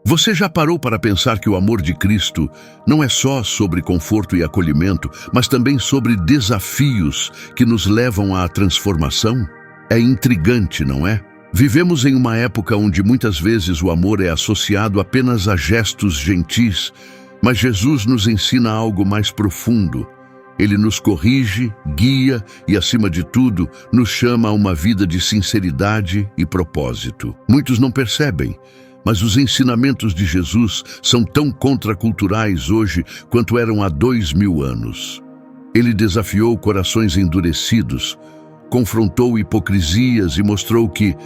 Você já parou para pensar que o amor de Cristo não é só sobre conforto e acolhimento, mas também sobre desafios que nos levam à transformação? É intrigante, não é? Vivemos em uma época onde muitas vezes o amor é associado apenas a gestos gentis, mas Jesus nos ensina algo mais profundo. Ele nos corrige, guia e, acima de tudo, nos chama a uma vida de sinceridade e propósito. Muitos não percebem, mas os ensinamentos de Jesus são tão contraculturais hoje quanto eram há 2000 anos. Ele desafiou corações endurecidos, confrontou hipocrisias e mostrou que,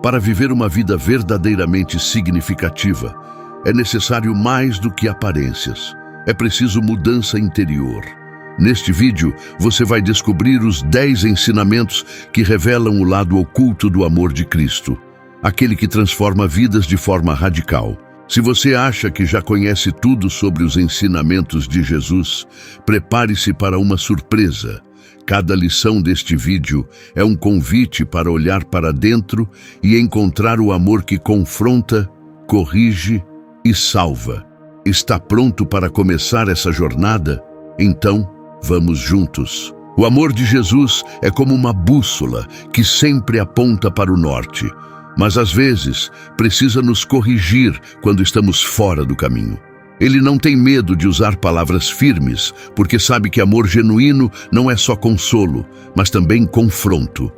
para viver uma vida verdadeiramente significativa, é necessário mais do que aparências. É preciso mudança interior. Neste vídeo, você vai descobrir os 10 ensinamentos que revelam o lado oculto do amor de Cristo, aquele que transforma vidas de forma radical. Se você acha que já conhece tudo sobre os ensinamentos de Jesus, prepare-se para uma surpresa. Cada lição deste vídeo é um convite para olhar para dentro e encontrar o amor que confronta, corrige e salva. Está pronto para começar essa jornada? Então, vamos juntos. O amor de Jesus é como uma bússola que sempre aponta para o norte, mas às vezes precisa nos corrigir quando estamos fora do caminho. Ele não tem medo de usar palavras firmes, porque sabe que amor genuíno não é só consolo, mas também confronto.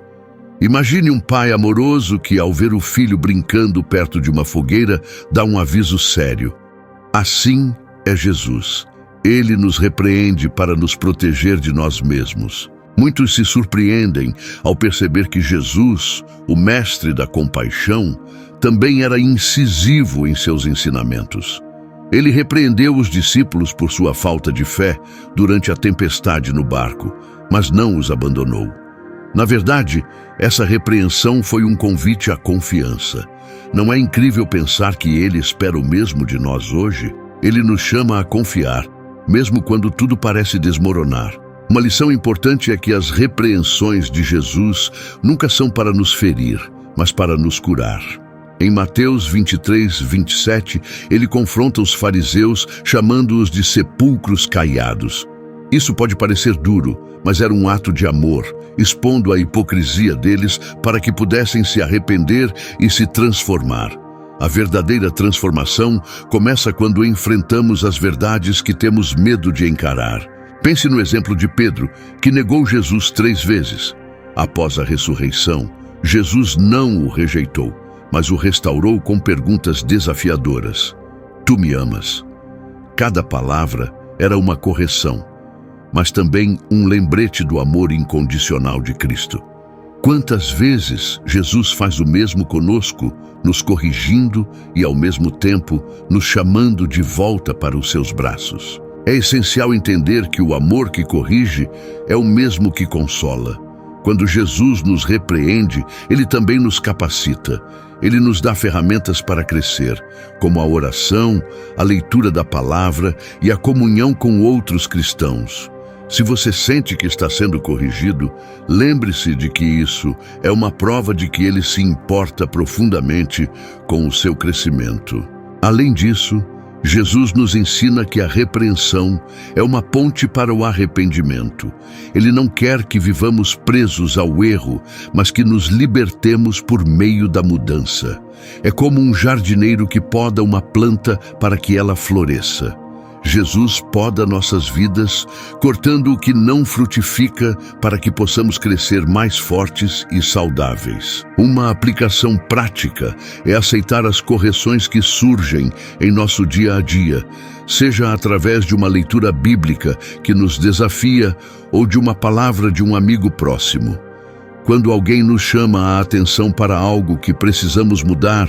Imagine um pai amoroso que, ao ver o filho brincando perto de uma fogueira, dá um aviso sério. Assim é Jesus. Ele nos repreende para nos proteger de nós mesmos. Muitos se surpreendem ao perceber que Jesus, o mestre da compaixão, também era incisivo em seus ensinamentos. Ele repreendeu os discípulos por sua falta de fé durante a tempestade no barco, mas não os abandonou. Na verdade, essa repreensão foi um convite à confiança. Não é incrível pensar que ele espera o mesmo de nós hoje? Ele nos chama a confiar, mesmo quando tudo parece desmoronar. Uma lição importante é que as repreensões de Jesus nunca são para nos ferir, mas para nos curar. Em Mateus 23, 27, ele confronta os fariseus chamando-os de sepulcros caiados. Isso pode parecer duro, mas era um ato de amor, expondo a hipocrisia deles para que pudessem se arrepender e se transformar. A verdadeira transformação começa quando enfrentamos as verdades que temos medo de encarar. Pense no exemplo de Pedro, que negou Jesus 3 vezes. Após a ressurreição, Jesus não o rejeitou, mas o restaurou com perguntas desafiadoras. Tu me amas? Cada palavra era uma correção, mas também um lembrete do amor incondicional de Cristo. Quantas vezes Jesus faz o mesmo conosco, nos corrigindo e, ao mesmo tempo, nos chamando de volta para os seus braços. É essencial entender que o amor que corrige é o mesmo que consola. Quando Jesus nos repreende, ele também nos capacita. Ele nos dá ferramentas para crescer, como a oração, a leitura da palavra e a comunhão com outros cristãos. Se você sente que está sendo corrigido, lembre-se de que isso é uma prova de que ele se importa profundamente com o seu crescimento. Além disso, Jesus nos ensina que a repreensão é uma ponte para o arrependimento. Ele não quer que vivamos presos ao erro, mas que nos libertemos por meio da mudança. É como um jardineiro que poda uma planta para que ela floresça. Jesus poda nossas vidas, cortando o que não frutifica para que possamos crescer mais fortes e saudáveis. Uma aplicação prática é aceitar as correções que surgem em nosso dia a dia, seja através de uma leitura bíblica que nos desafia ou de uma palavra de um amigo próximo. Quando alguém nos chama a atenção para algo que precisamos mudar,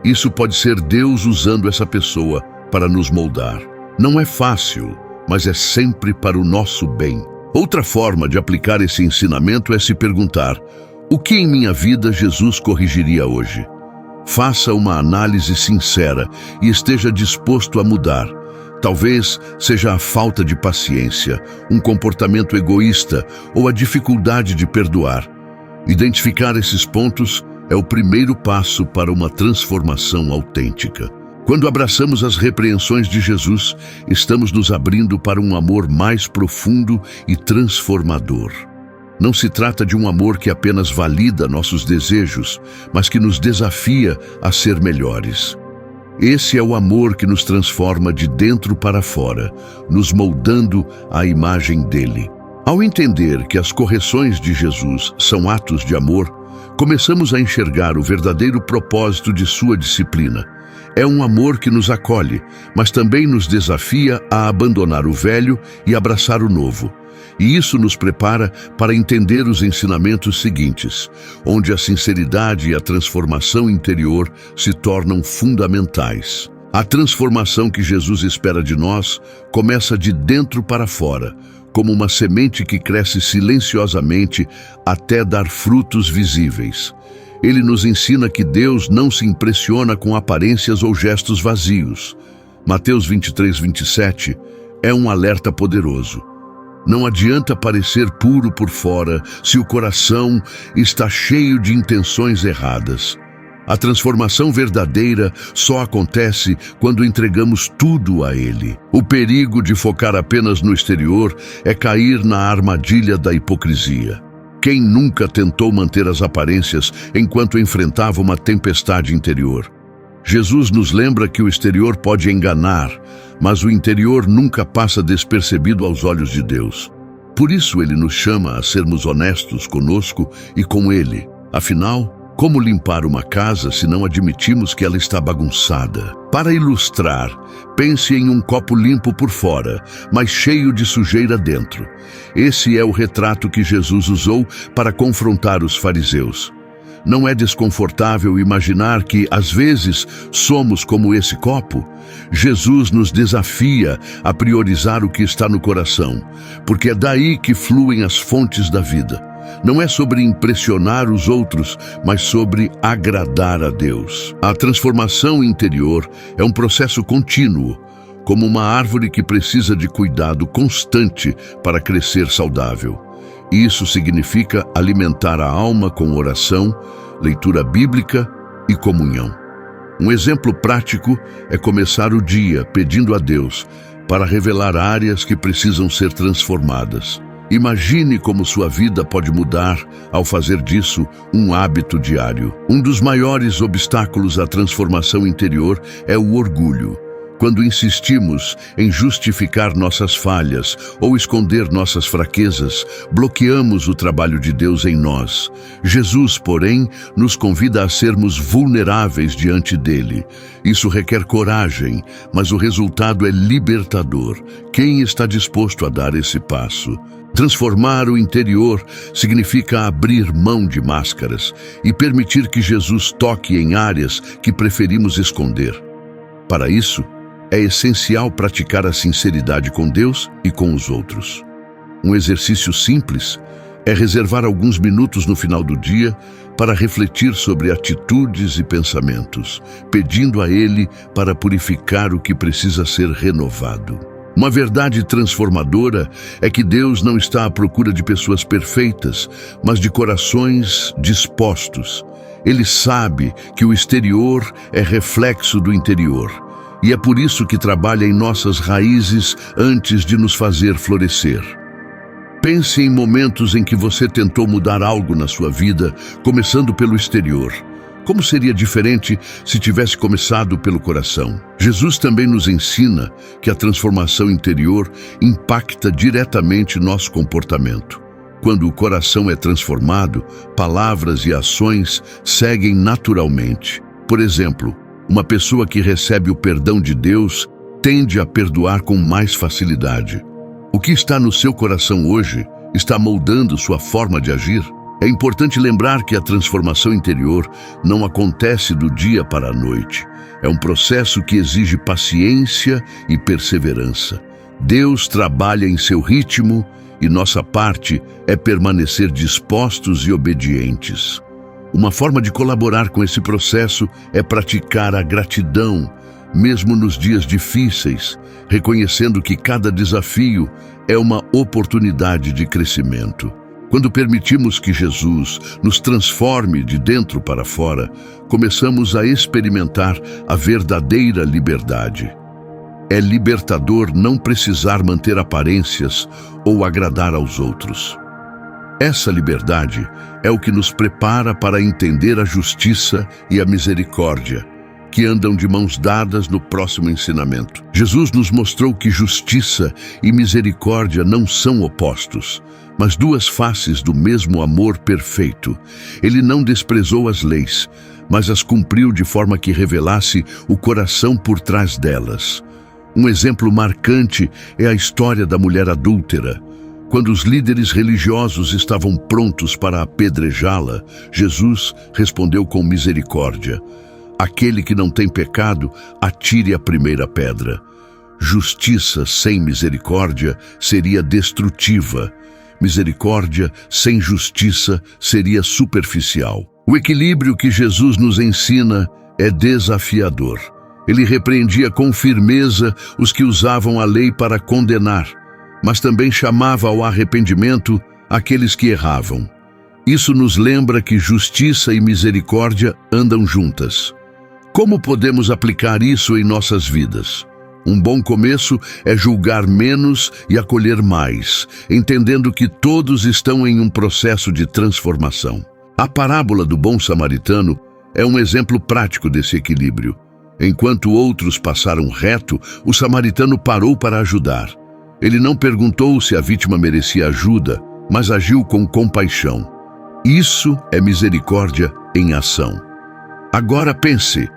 isso pode ser Deus usando essa pessoa para nos moldar. Não é fácil, mas é sempre para o nosso bem. Outra forma de aplicar esse ensinamento é se perguntar: o que em minha vida Jesus corrigiria hoje? Faça uma análise sincera e esteja disposto a mudar. Talvez seja a falta de paciência, um comportamento egoísta ou a dificuldade de perdoar. Identificar esses pontos é o primeiro passo para uma transformação autêntica. Quando abraçamos as repreensões de Jesus, estamos nos abrindo para um amor mais profundo e transformador. Não se trata de um amor que apenas valida nossos desejos, mas que nos desafia a ser melhores. Esse é o amor que nos transforma de dentro para fora, nos moldando à imagem dele. Ao entender que as correções de Jesus são atos de amor, começamos a enxergar o verdadeiro propósito de sua disciplina. É um amor que nos acolhe, mas também nos desafia a abandonar o velho e abraçar o novo. E isso nos prepara para entender os ensinamentos seguintes, onde a sinceridade e a transformação interior se tornam fundamentais. A transformação que Jesus espera de nós começa de dentro para fora, como uma semente que cresce silenciosamente até dar frutos visíveis. Ele nos ensina que Deus não se impressiona com aparências ou gestos vazios. Mateus 23:27 é um alerta poderoso. Não adianta parecer puro por fora se o coração está cheio de intenções erradas. A transformação verdadeira só acontece quando entregamos tudo a Ele. O perigo de focar apenas no exterior é cair na armadilha da hipocrisia. Quem nunca tentou manter as aparências enquanto enfrentava uma tempestade interior? Jesus nos lembra que o exterior pode enganar, mas o interior nunca passa despercebido aos olhos de Deus. Por isso ele nos chama a sermos honestos conosco e com Ele. Afinal, como limpar uma casa se não admitimos que ela está bagunçada? Para ilustrar, pense em um copo limpo por fora, mas cheio de sujeira dentro. Esse é o retrato que Jesus usou para confrontar os fariseus. Não é desconfortável imaginar que, às vezes, somos como esse copo? Jesus nos desafia a priorizar o que está no coração, porque é daí que fluem as fontes da vida. Não é sobre impressionar os outros, mas sobre agradar a Deus. A transformação interior é um processo contínuo, como uma árvore que precisa de cuidado constante para crescer saudável. Isso significa alimentar a alma com oração, leitura bíblica e comunhão. Um exemplo prático é começar o dia pedindo a Deus para revelar áreas que precisam ser transformadas. Imagine como sua vida pode mudar ao fazer disso um hábito diário. Um dos maiores obstáculos à transformação interior é o orgulho. Quando insistimos em justificar nossas falhas ou esconder nossas fraquezas, bloqueamos o trabalho de Deus em nós. Jesus, porém, nos convida a sermos vulneráveis diante dele. Isso requer coragem, mas o resultado é libertador. Quem está disposto a dar esse passo? Transformar o interior significa abrir mão de máscaras e permitir que Jesus toque em áreas que preferimos esconder. Para isso, é essencial praticar a sinceridade com Deus e com os outros. Um exercício simples é reservar alguns minutos no final do dia para refletir sobre atitudes e pensamentos, pedindo a Ele para purificar o que precisa ser renovado. Uma verdade transformadora é que Deus não está à procura de pessoas perfeitas, mas de corações dispostos. Ele sabe que o exterior é reflexo do interior. E é por isso que trabalha em nossas raízes antes de nos fazer florescer. Pense em momentos em que você tentou mudar algo na sua vida, começando pelo exterior. Como seria diferente se tivesse começado pelo coração? Jesus também nos ensina que a transformação interior impacta diretamente nosso comportamento. Quando o coração é transformado, palavras e ações seguem naturalmente. Por exemplo, uma pessoa que recebe o perdão de Deus tende a perdoar com mais facilidade. O que está no seu coração hoje está moldando sua forma de agir? É importante lembrar que a transformação interior não acontece do dia para a noite. É um processo que exige paciência e perseverança. Deus trabalha em seu ritmo e nossa parte é permanecer dispostos e obedientes. Uma forma de colaborar com esse processo é praticar a gratidão, mesmo nos dias difíceis, reconhecendo que cada desafio é uma oportunidade de crescimento. Quando permitimos que Jesus nos transforme de dentro para fora, começamos a experimentar a verdadeira liberdade. É libertador não precisar manter aparências ou agradar aos outros. Essa liberdade é o que nos prepara para entender a justiça e a misericórdia, que andam de mãos dadas no próximo ensinamento. Jesus nos mostrou que justiça e misericórdia não são opostos, mas duas faces do mesmo amor perfeito. Ele não desprezou as leis, mas as cumpriu de forma que revelasse o coração por trás delas. Um exemplo marcante é a história da mulher adúltera. Quando os líderes religiosos estavam prontos para apedrejá-la, Jesus respondeu com misericórdia: aquele que não tem pecado, atire a primeira pedra. Justiça sem misericórdia seria destrutiva. Misericórdia sem justiça seria superficial. O equilíbrio que Jesus nos ensina é desafiador. Ele repreendia com firmeza os que usavam a lei para condenar, mas também chamava ao arrependimento aqueles que erravam. Isso nos lembra que justiça e misericórdia andam juntas. Como podemos aplicar isso em nossas vidas? Um bom começo é julgar menos e acolher mais, entendendo que todos estão em um processo de transformação. A parábola do bom samaritano é um exemplo prático desse equilíbrio. Enquanto outros passaram reto, o samaritano parou para ajudar. Ele não perguntou se a vítima merecia ajuda, mas agiu com compaixão. Isso é misericórdia em ação. Agora pense,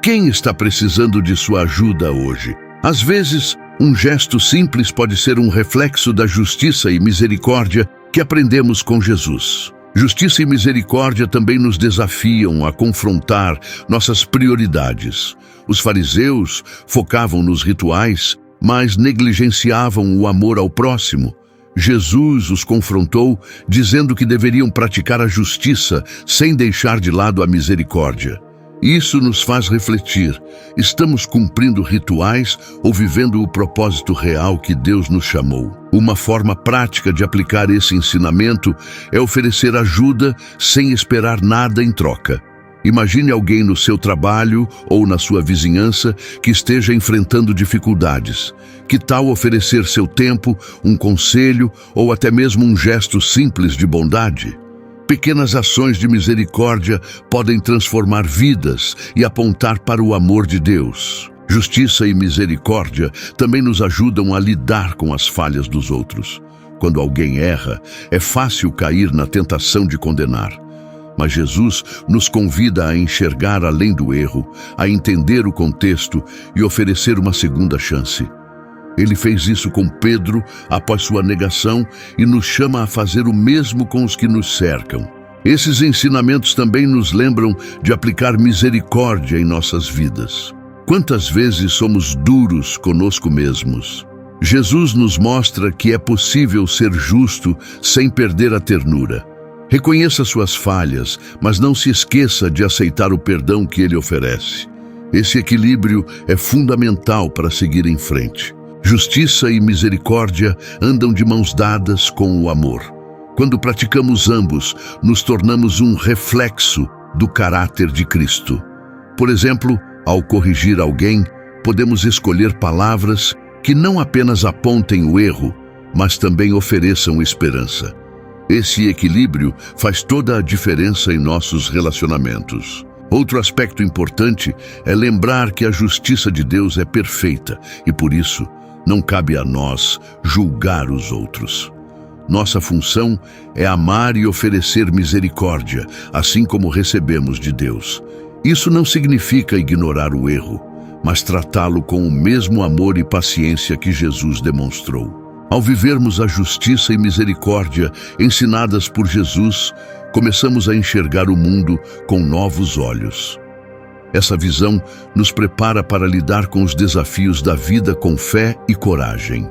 quem está precisando de sua ajuda hoje? Às vezes, um gesto simples pode ser um reflexo da justiça e misericórdia que aprendemos com Jesus. Justiça e misericórdia também nos desafiam a confrontar nossas prioridades. Os fariseus focavam nos rituais, mas negligenciavam o amor ao próximo. Jesus os confrontou, dizendo que deveriam praticar a justiça sem deixar de lado a misericórdia. Isso nos faz refletir: estamos cumprindo rituais ou vivendo o propósito real que Deus nos chamou? Uma forma prática de aplicar esse ensinamento é oferecer ajuda sem esperar nada em troca. Imagine alguém no seu trabalho ou na sua vizinhança que esteja enfrentando dificuldades. Que tal oferecer seu tempo, um conselho ou até mesmo um gesto simples de bondade? Pequenas ações de misericórdia podem transformar vidas e apontar para o amor de Deus. Justiça e misericórdia também nos ajudam a lidar com as falhas dos outros. Quando alguém erra, é fácil cair na tentação de condenar. Mas Jesus nos convida a enxergar além do erro, a entender o contexto e oferecer uma segunda chance. Ele fez isso com Pedro após sua negação e nos chama a fazer o mesmo com os que nos cercam. Esses ensinamentos também nos lembram de aplicar misericórdia em nossas vidas. Quantas vezes somos duros conosco mesmos? Jesus nos mostra que é possível ser justo sem perder a ternura. Reconheça suas falhas, mas não se esqueça de aceitar o perdão que Ele oferece. Esse equilíbrio é fundamental para seguir em frente. Justiça e misericórdia andam de mãos dadas com o amor. Quando praticamos ambos, nos tornamos um reflexo do caráter de Cristo. Por exemplo, ao corrigir alguém, podemos escolher palavras que não apenas apontem o erro, mas também ofereçam esperança. Esse equilíbrio faz toda a diferença em nossos relacionamentos. Outro aspecto importante é lembrar que a justiça de Deus é perfeita e, por isso, não cabe a nós julgar os outros. Nossa função é amar e oferecer misericórdia, assim como recebemos de Deus. Isso não significa ignorar o erro, mas tratá-lo com o mesmo amor e paciência que Jesus demonstrou. Ao vivermos a justiça e misericórdia ensinadas por Jesus, começamos a enxergar o mundo com novos olhos. Essa visão nos prepara para lidar com os desafios da vida com fé e coragem,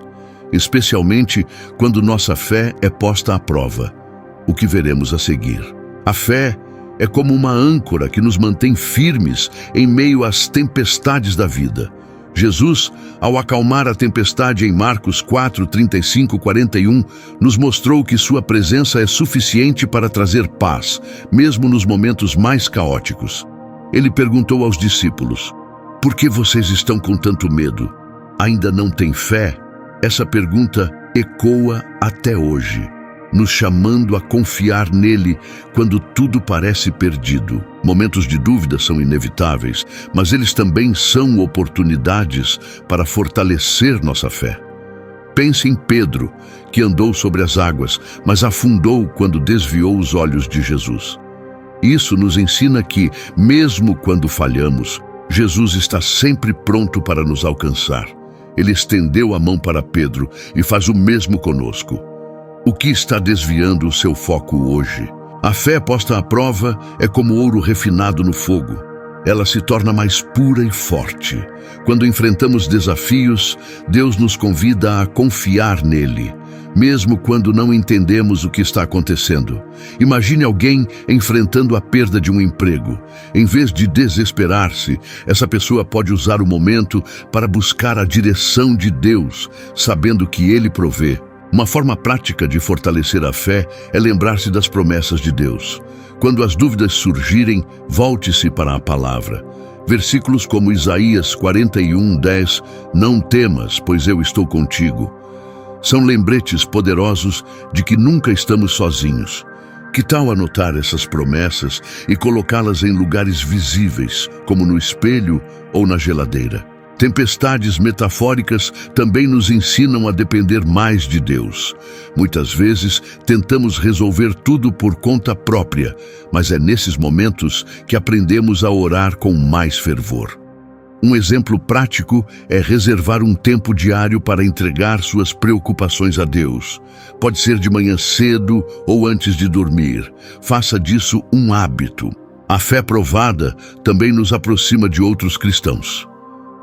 especialmente quando nossa fé é posta à prova. O que veremos a seguir? A fé é como uma âncora que nos mantém firmes em meio às tempestades da vida. Jesus, ao acalmar a tempestade em Marcos 4, 35, 41, nos mostrou que sua presença é suficiente para trazer paz, mesmo nos momentos mais caóticos. Ele perguntou aos discípulos: "Por que vocês estão com tanto medo? Ainda não têm fé?" Essa pergunta ecoa até hoje, nos chamando a confiar nele quando tudo parece perdido. Momentos de dúvida são inevitáveis, mas eles também são oportunidades para fortalecer nossa fé. Pense em Pedro, que andou sobre as águas, mas afundou quando desviou os olhos de Jesus. Isso nos ensina que, mesmo quando falhamos, Jesus está sempre pronto para nos alcançar. Ele estendeu a mão para Pedro e faz o mesmo conosco. O que está desviando o seu foco hoje? A fé posta à prova é como ouro refinado no fogo. Ela se torna mais pura e forte. Quando enfrentamos desafios, Deus nos convida a confiar nele, mesmo quando não entendemos o que está acontecendo. Imagine alguém enfrentando a perda de um emprego. Em vez de desesperar-se, essa pessoa pode usar o momento para buscar a direção de Deus, sabendo que Ele provê. Uma forma prática de fortalecer a fé é lembrar-se das promessas de Deus. Quando as dúvidas surgirem, volte-se para a palavra. Versículos como Isaías 41:10, "Não temas, pois eu estou contigo", são lembretes poderosos de que nunca estamos sozinhos. Que tal anotar essas promessas e colocá-las em lugares visíveis, como no espelho ou na geladeira? Tempestades metafóricas também nos ensinam a depender mais de Deus. Muitas vezes tentamos resolver tudo por conta própria, mas é nesses momentos que aprendemos a orar com mais fervor. Um exemplo prático é reservar um tempo diário para entregar suas preocupações a Deus. Pode ser de manhã cedo ou antes de dormir. Faça disso um hábito. A fé provada também nos aproxima de outros cristãos.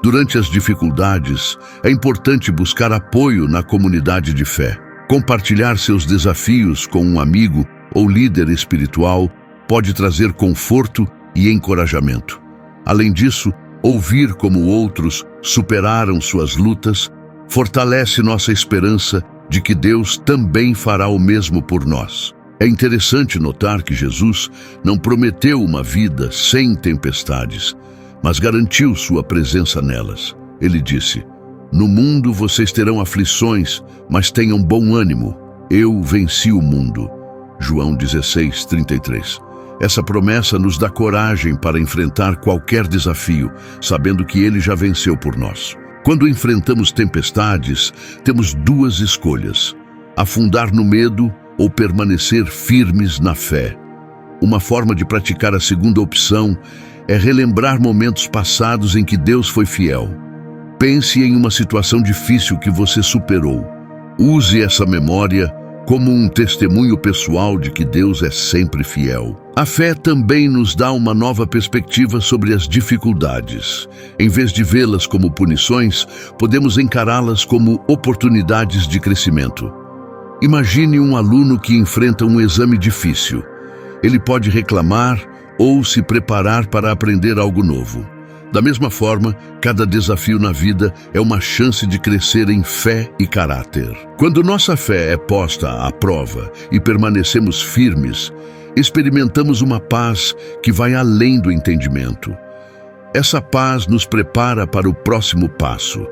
Durante as dificuldades, é importante buscar apoio na comunidade de fé. Compartilhar seus desafios com um amigo ou líder espiritual pode trazer conforto e encorajamento. Além disso, ouvir como outros superaram suas lutas fortalece nossa esperança de que Deus também fará o mesmo por nós. É interessante notar que Jesus não prometeu uma vida sem tempestades, mas garantiu sua presença nelas. Ele disse: "No mundo vocês terão aflições, mas tenham bom ânimo. Eu venci o mundo." João 16:33. Essa promessa nos dá coragem para enfrentar qualquer desafio, sabendo que Ele já venceu por nós. Quando enfrentamos tempestades, temos duas escolhas: afundar no medo ou permanecer firmes na fé. Uma forma de praticar a segunda opção é relembrar momentos passados em que Deus foi fiel. Pense em uma situação difícil que você superou. Use essa memória como um testemunho pessoal de que Deus é sempre fiel. A fé também nos dá uma nova perspectiva sobre as dificuldades. Em vez de vê-las como punições, podemos encará-las como oportunidades de crescimento. Imagine um aluno que enfrenta um exame difícil. Ele pode reclamar ou se preparar para aprender algo novo. Da mesma forma, cada desafio na vida é uma chance de crescer em fé e caráter. Quando nossa fé é posta à prova e permanecemos firmes, experimentamos uma paz que vai além do entendimento. Essa paz nos prepara para o próximo passo: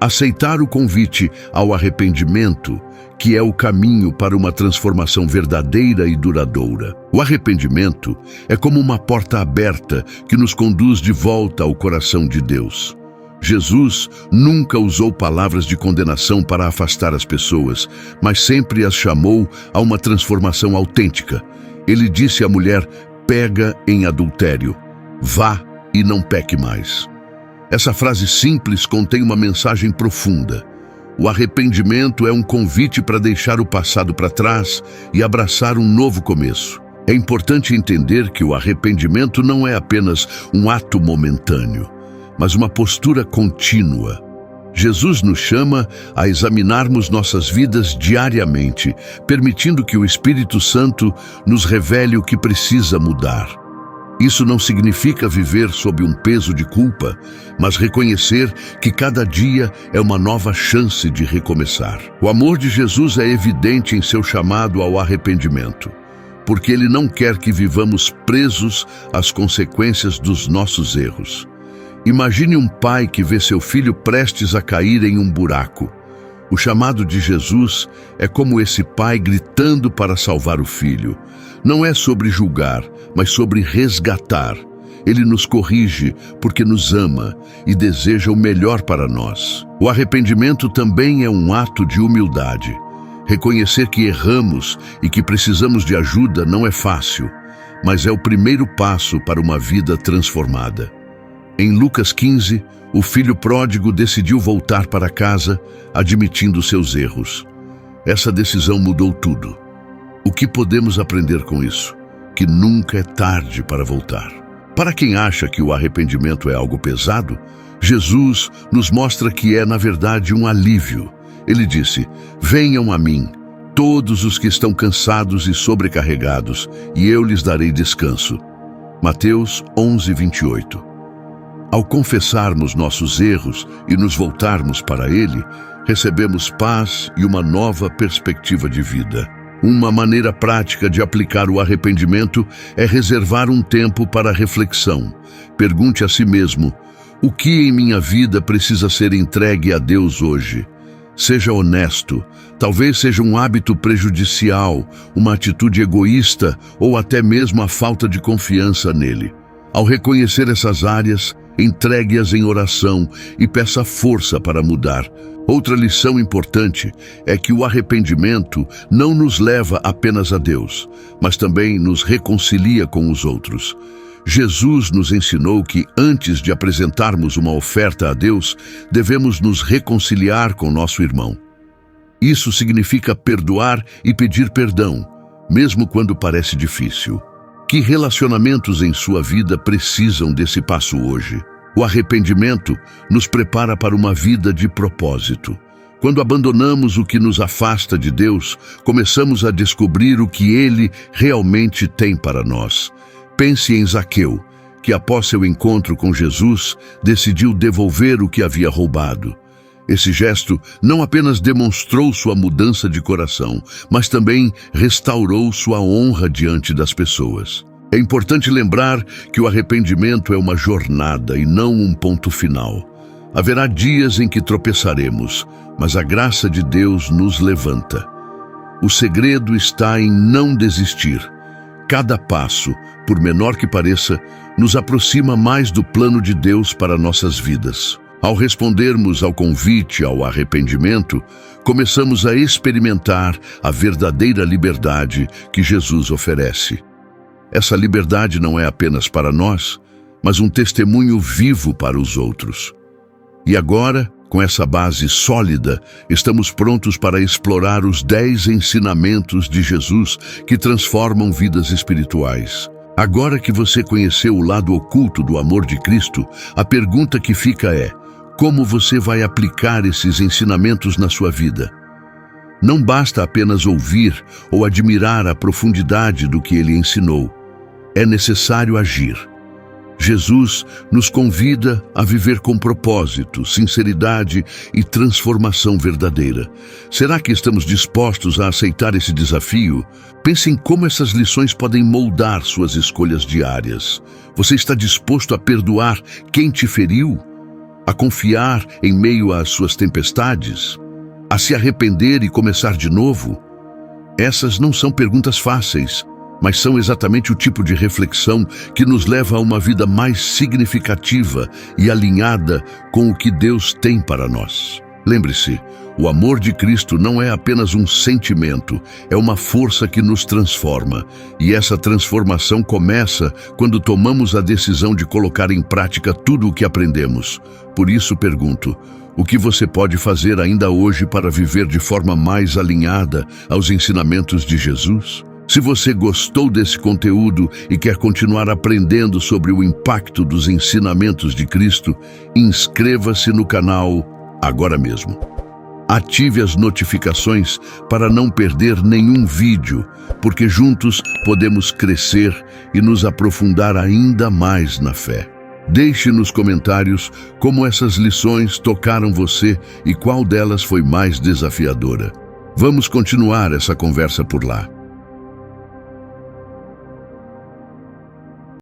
aceitar o convite ao arrependimento, que é o caminho para uma transformação verdadeira e duradoura. O arrependimento é como uma porta aberta que nos conduz de volta ao coração de Deus. Jesus nunca usou palavras de condenação para afastar as pessoas, mas sempre as chamou a uma transformação autêntica. Ele disse à mulher: "Pega em adultério, vá e não peque mais." Essa frase simples contém uma mensagem profunda. O arrependimento é um convite para deixar o passado para trás e abraçar um novo começo. É importante entender que o arrependimento não é apenas um ato momentâneo, mas uma postura contínua. Jesus nos chama a examinarmos nossas vidas diariamente, permitindo que o Espírito Santo nos revele o que precisa mudar. Isso não significa viver sob um peso de culpa, mas reconhecer que cada dia é uma nova chance de recomeçar. O amor de Jesus é evidente em seu chamado ao arrependimento, porque Ele não quer que vivamos presos às consequências dos nossos erros. Imagine um pai que vê seu filho prestes a cair em um buraco. O chamado de Jesus é como esse pai gritando para salvar o filho. Não é sobre julgar, mas sobre resgatar. Ele nos corrige porque nos ama e deseja o melhor para nós. O arrependimento também é um ato de humildade. Reconhecer que erramos e que precisamos de ajuda não é fácil, mas é o primeiro passo para uma vida transformada. Em Lucas 15, o filho pródigo decidiu voltar para casa, admitindo seus erros. Essa decisão mudou tudo. O que podemos aprender com isso? Que nunca é tarde para voltar. Para quem acha que o arrependimento é algo pesado, Jesus nos mostra que é, na verdade, um alívio. Ele disse: "Venham a mim, todos os que estão cansados e sobrecarregados, e eu lhes darei descanso." Mateus 11:28. Ao confessarmos nossos erros e nos voltarmos para Ele, recebemos paz e uma nova perspectiva de vida. Uma maneira prática de aplicar o arrependimento é reservar um tempo para reflexão. Pergunte a si mesmo: o que em minha vida precisa ser entregue a Deus hoje? Seja honesto. Talvez seja um hábito prejudicial, uma atitude egoísta ou até mesmo a falta de confiança nele. Ao reconhecer essas áreas, entregue-as em oração e peça força para mudar. Outra lição importante é que o arrependimento não nos leva apenas a Deus, mas também nos reconcilia com os outros. Jesus nos ensinou que, antes de apresentarmos uma oferta a Deus, devemos nos reconciliar com nosso irmão. Isso significa perdoar e pedir perdão, mesmo quando parece difícil. Que relacionamentos em sua vida precisam desse passo hoje? O arrependimento nos prepara para uma vida de propósito. Quando abandonamos o que nos afasta de Deus, começamos a descobrir o que Ele realmente tem para nós. Pense em Zaqueu, que após seu encontro com Jesus, decidiu devolver o que havia roubado. Esse gesto não apenas demonstrou sua mudança de coração, mas também restaurou sua honra diante das pessoas. É importante lembrar que o arrependimento é uma jornada e não um ponto final. Haverá dias em que tropeçaremos, mas a graça de Deus nos levanta. O segredo está em não desistir. Cada passo, por menor que pareça, nos aproxima mais do plano de Deus para nossas vidas. Ao respondermos ao convite ao arrependimento, começamos a experimentar a verdadeira liberdade que Jesus oferece. Essa liberdade não é apenas para nós, mas um testemunho vivo para os outros. E agora, com essa base sólida, estamos prontos para explorar os 10 ensinamentos de Jesus que transformam vidas espirituais. Agora que você conheceu o lado oculto do amor de Cristo, a pergunta que fica é: como você vai aplicar esses ensinamentos na sua vida? Não basta apenas ouvir ou admirar a profundidade do que ele ensinou. É necessário agir. Jesus nos convida a viver com propósito, sinceridade e transformação verdadeira. Será que estamos dispostos a aceitar esse desafio? Pense em como essas lições podem moldar suas escolhas diárias. Você está disposto a perdoar quem te feriu? A confiar em meio às suas tempestades? A se arrepender e começar de novo? Essas não são perguntas fáceis, mas são exatamente o tipo de reflexão que nos leva a uma vida mais significativa e alinhada com o que Deus tem para nós. Lembre-se, o amor de Cristo não é apenas um sentimento, é uma força que nos transforma. E essa transformação começa quando tomamos a decisão de colocar em prática tudo o que aprendemos. Por isso pergunto: o que você pode fazer ainda hoje para viver de forma mais alinhada aos ensinamentos de Jesus? Se você gostou desse conteúdo e quer continuar aprendendo sobre o impacto dos ensinamentos de Cristo, inscreva-se no canal agora mesmo. Ative as notificações para não perder nenhum vídeo, porque juntos podemos crescer e nos aprofundar ainda mais na fé. Deixe nos comentários como essas lições tocaram você e qual delas foi mais desafiadora. Vamos continuar essa conversa por lá.